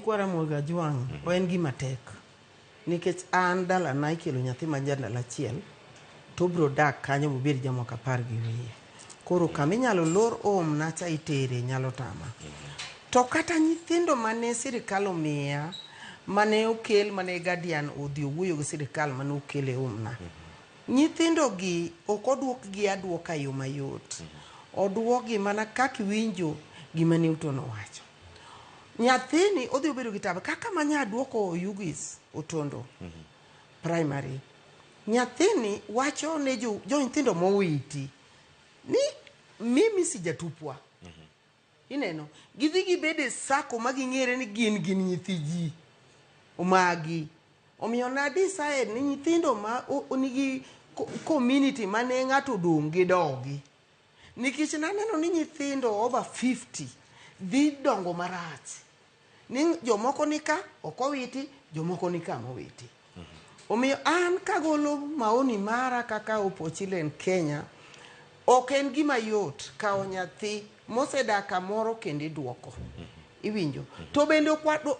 nyikwa Ramogi Ajwang' en gima tek. Nikech an dala na ikelo nyathi ma jandala achiel to bro dak kanyo mobed jamoko 10 gi wiye. Koro kama inyalo lor na cha itere nyalo tama. To kata nyithindo mane sirikal omiya mane okel mane guardian odhi owuoyo gi sirikal mane okele na. Nyithindo gi ok oduok gi aduoka yo mayot. Oduogi mana kaka winjo gima ne utono wacho. Nyathini odhi obedo gi tabu kaka manya duoko Yugis Otondo primary. Nyathini wacho ne jo nyithindo mowiti ni mimi sijatupwa. Ineno gidhi gibede sako maging'ere ni gin nyithi ji omagi. Omiyo nadi sae ni nyithindo ma onigi community mane ng'ato dong' gi dogi. Nikech naneno ni nyithindo over 50 dhi dongo marach. Ni jomoko nika okowiti, jomoko nika mowiti. Omiyo an kagolo maoni mara kaka opochilen Kenya, ok en gima yot kawo nyathi mosedak kamoro kendo iduoko. Iwinjo. To bende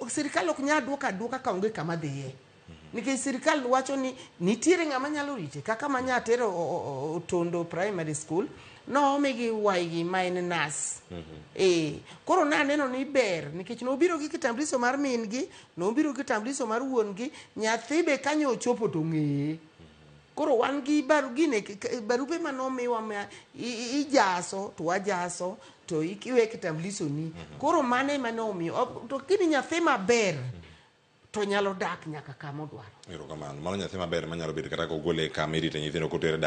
sirikal ok nyal duoka ka onge kama dhiye. Nikech sirikal wacho ni nitiere ng'ama nyalo rite kaka manya tero Otondo primary school no omigi waigi ma en nas. Koro naneno ni ber nikech nobiro gi kitambulisho mar min gi, nobiro gi kitambulisho mar wuon gi, nyathi be kanyo ochopo to ng'eye. Koro wan gi barupe manomiwa ma ijaso to wajaso to ikiwe kitambulisho ni. Koro mane manomiyo to kini nyathi maber to nyalo dak nyaka kama odwaro. Erokamano. Mano nyathi maber manyalo bedo kata kogole kama irite nyithindo kotere